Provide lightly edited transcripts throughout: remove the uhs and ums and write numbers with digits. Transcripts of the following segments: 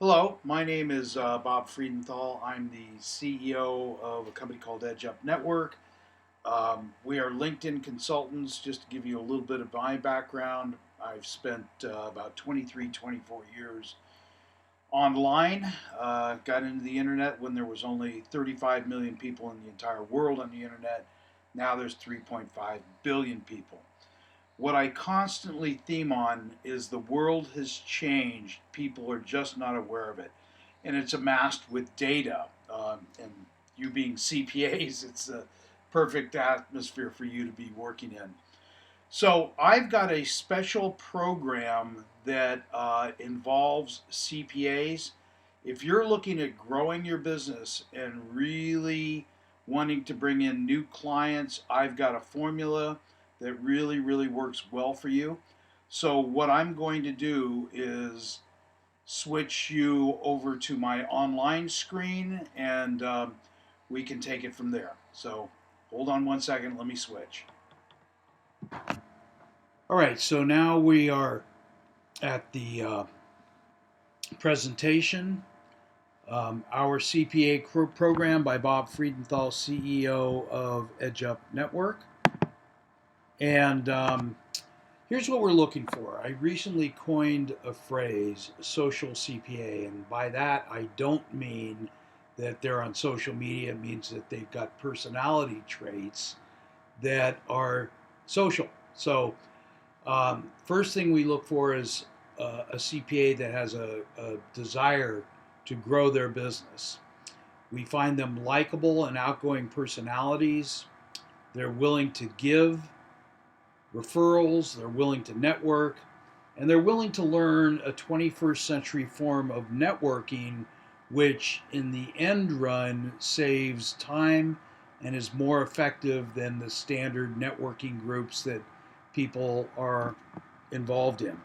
Hello, my name is Bob Friedenthal. I'm the CEO of a company called Edge Up Network. We are LinkedIn consultants. Just to give you a little bit of my background, I've spent about 23, 24 years online. Got into the internet when there was only 35 million people in the entire world on the internet. Now there's 3.5 billion people. What I constantly theme on is the world has changed. People are just not aware of it. And it's amassed with data. And you being CPAs, it's a perfect atmosphere for you to be working in. So I've got a special program that involves CPAs. If you're looking at growing your business and really wanting to bring in new clients, I've got a formula that really works well for you. So what I'm going to do is switch you over to my online screen and we can take it from there. So hold on one second, let me switch. All right, so now we are at the presentation, our CPA program by Bob Friedenthal, CEO of Edge Up Network. And here's what we're looking for. I recently coined a phrase, social CPA, and by that I don't mean that they're on social media. It means that they've got personality traits that are social. So first thing we look for is a CPA that has a desire to grow their business. We find them likable and outgoing personalities. They're willing to give referrals, they're willing to network, and they're willing to learn a 21st century form of networking, which in the end run saves time and is more effective than the standard networking groups that people are involved in.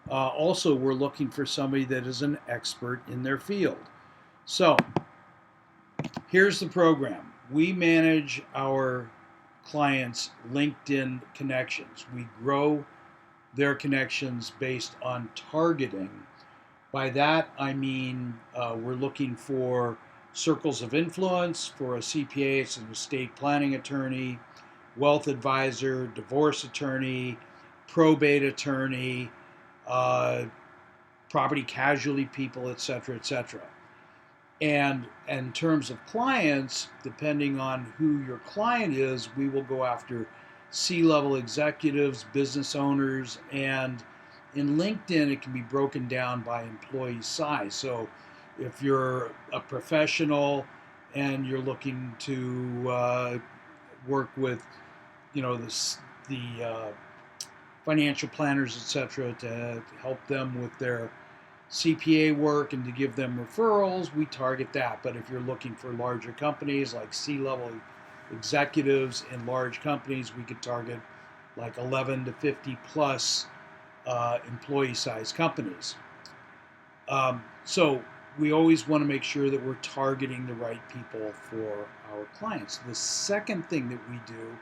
Also, we're looking for somebody that is an expert in their field. So, here's the program. We manage our clients' LinkedIn connections. We grow their connections based on targeting. By that, I mean we're looking for circles of influence. For a CPA, it's an estate planning attorney, wealth advisor, divorce attorney, probate attorney, property casualty people, etc., etc. And in terms of clients, depending on who your client is, we will go after C-level executives, business owners, and in LinkedIn, it can be broken down by employee size. So if you're a professional and you're looking to work with, the financial planners, etc., to help them with their CPA work and to give them referrals, we target that. But if you're looking for larger companies like C-level executives in large companies, we could target like 11 to 50 plus employee size companies. So we always want to make sure that we're targeting the right people for our clients. The second thing that we do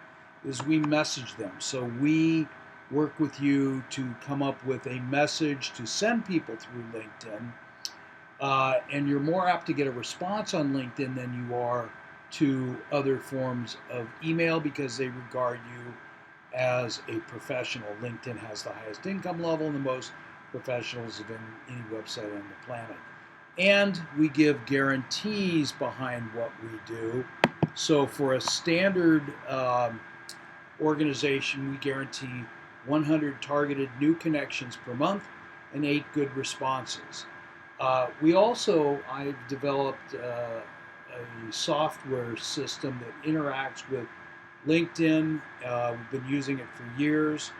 is we message them. So we work with you to come up with a message to send people through LinkedIn. And you're more apt to get a response on LinkedIn than you are to other forms of email because they regard you as a professional. LinkedIn has the highest income level and the most professionals of any website on the planet. And we give guarantees behind what we do. So for a standard organization, we guarantee 100 targeted new connections per month and 8 good responses. I've developed a software system that interacts with LinkedIn. We've been using it for years,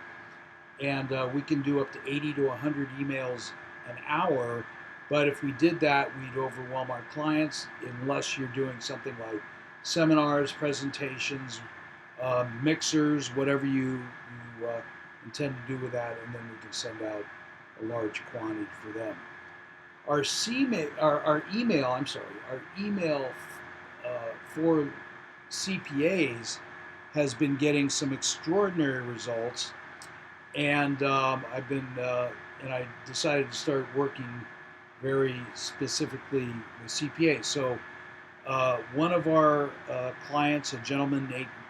and we can do up to 80 to 100 emails an hour. But if we did that, we'd overwhelm our clients unless you're doing something like seminars, presentations, mixers, whatever you intend to do with that, and then we can send out a large quantity for them. Our email for CPAs has been getting some extraordinary results, and I decided to start working very specifically with CPA. So one of our clients, a gentleman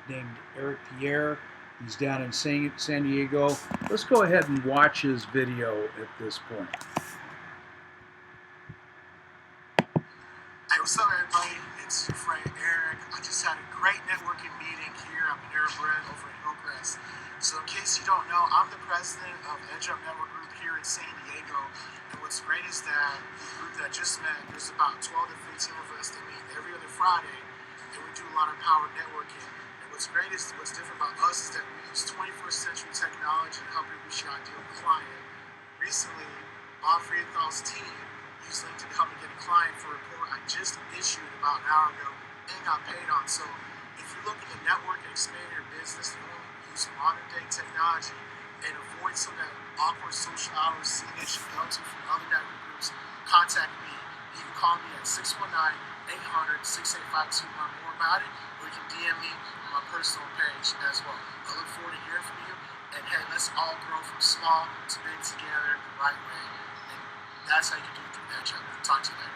named Eric Pierre, he's down in San Diego. Let's go ahead and watch his video at this point. Hey, what's up, everybody? It's your friend Eric. I just had a great networking meeting here. I'm in Airbrand over in Hillcrest. So in case you don't know, I'm the president of Edge Up Network Group here in San Diego. And what's great is that the group that just met, there's about 12 to 15 of us that meet every other Friday, and we do a lot of power networking. And what's great is, what's different about us is that we use 21st century technology to help you reach your ideal client. Recently, Bob Friedenthal's team used LinkedIn to help me get a client for a report I just issued about an hour ago and got paid on. So if you're looking to network and expand your business, you want to use modern day technology and avoid some of that awkward social hours scene that you go to from other network groups, contact me. You can call me at 619-800-6852 to learn more about it, or you can DM me on my personal page as well. I look forward to hearing from you, and hey, let's all grow from small to big together the right way. And that's how you can do it through Edge Up. Talk to you later.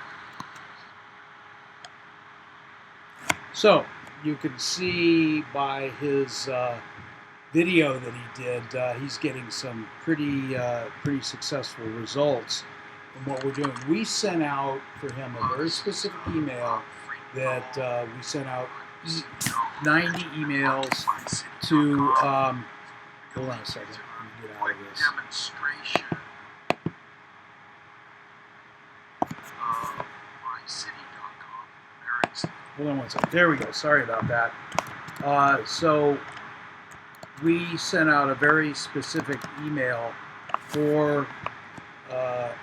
So you can see by his video that he did, he's getting some pretty successful results from what we're doing. We sent out for him a very specific email that we sent out 90 emails to. Hold on a second. Let me get out of this. Demonstration of Mycity.com. Hold on one second. There we go. Sorry about that. So we sent out a very specific email for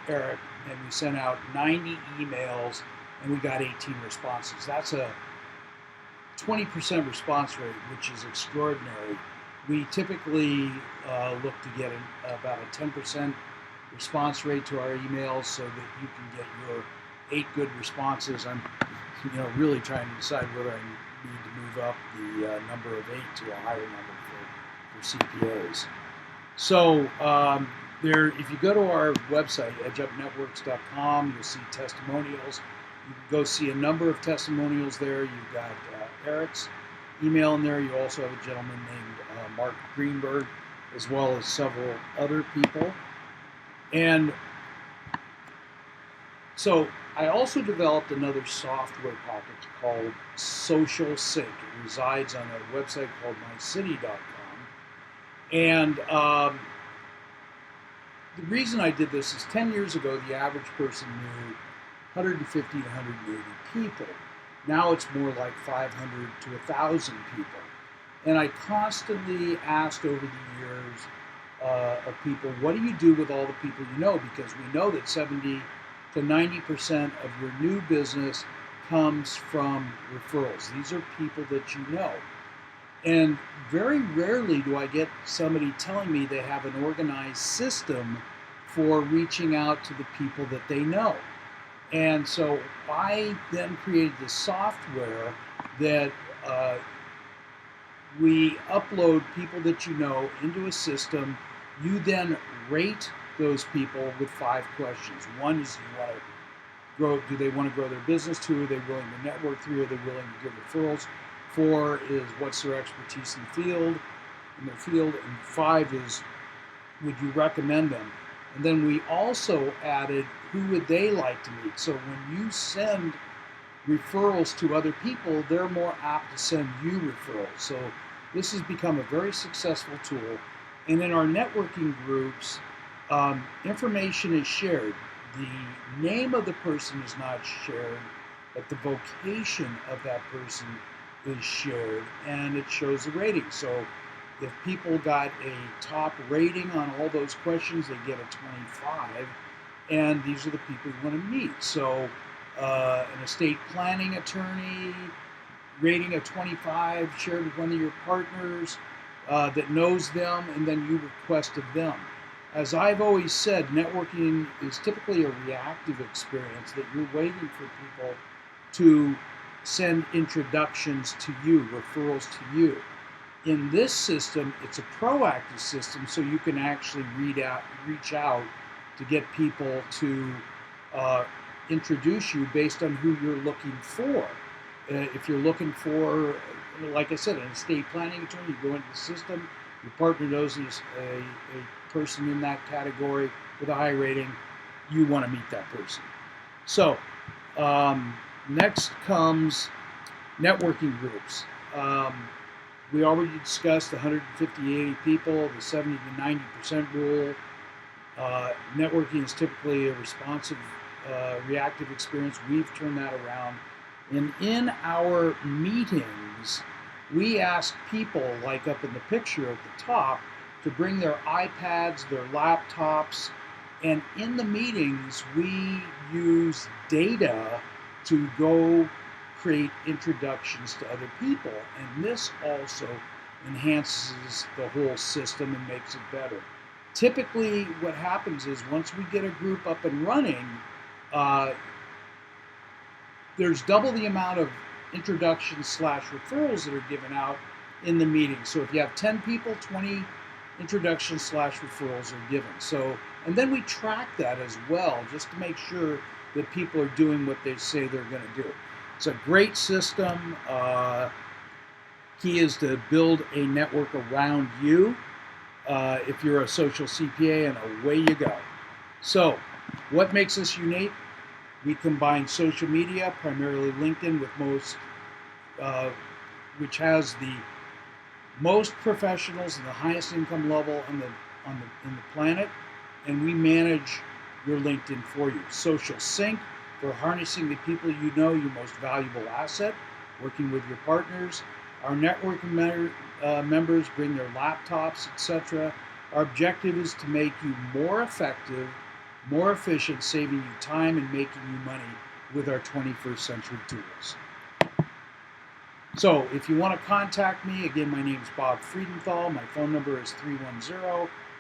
Eric, and we sent out 90 emails, and we got 18 responses. That's a 20% response rate, which is extraordinary. We typically look to get about a 10% response rate to our emails, so that you can get your 8 good responses. I'm, really trying to decide whether I need to move up the number of 8 to a higher number for CPAs. So if you go to our website, edgeupnetworks.com, you'll see testimonials. You can go see a number of testimonials there. You've got Eric's email in there. You also have a gentleman named Mark Greenberg, as well as several other people. And so I also developed another software package called Social Sync. It resides on a website called Mycity.com. And the reason I did this is 10 years ago, the average person knew 150 to 180 people. Now it's more like 500 to 1,000 people. And I constantly asked over the years of people, what do you do with all the people you know? Because we know that 70 to 90% of your new business comes from referrals. These are people that you know. And very rarely do I get somebody telling me they have an organized system for reaching out to the people that they know. And so I then created this software that we upload people that you know into a system. You then rate those people with 5 questions. One is, do they want to grow their business? 2, are they willing to network? 3, are they willing to give referrals? 4 is, what's their expertise in their field? And 5 is, would you recommend them? And then we also added, who would they like to meet? So when you send referrals to other people, they're more apt to send you referrals. So this has become a very successful tool. And in our networking groups, information is shared. The name of the person is not shared, but the vocation of that person is shared, and it shows the rating. So if people got a top rating on all those questions, they get a 25, and these are the people you want to meet. So an estate planning attorney, rating of 25, shared with one of your partners that knows them, and then you request of them. As I've always said, networking is typically a reactive experience, that you're waiting for people to send introductions to you, referrals to you. In this system, it's a proactive system, so you can actually reach out to get people to introduce you based on who you're looking for. If you're looking for, like I said, an estate planning attorney, you go into the system, your partner knows there's a person in that category with a high rating, you want to meet that person. So, next comes networking groups. We already discussed the 150, 80 people, the 70 to 90% rule. Networking is typically a responsive, reactive experience. We've turned that around. And in our meetings, we ask people, like up in the picture at the top, to bring their iPads, their laptops, and in the meetings, we use data to go create introductions to other people. And this also enhances the whole system and makes it better. Typically, what happens is once we get a group up and running, there's double the amount of introductions / referrals that are given out in the meeting. So if you have 10 people, 20 introductions / referrals are given. So, and then we track that as well, just to make sure that people are doing what they say they're going to do. It's a great system. Key is to build a network around you. If you're a social CPA, and away you go. So, what makes us unique? We combine social media, primarily LinkedIn, with which has the most professionals and the highest income level in the planet, and we manage your LinkedIn for you. Social Sync for harnessing the people you know, your most valuable asset, working with your partners. Our networking members bring their laptops, etc. Our objective is to make you more effective, more efficient, saving you time and making you money with our 21st century tools. So if you want to contact me, again, my name is Bob Friedenthal. My phone number is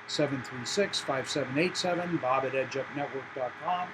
310-736-5787, bob@edgeupnetwork.com.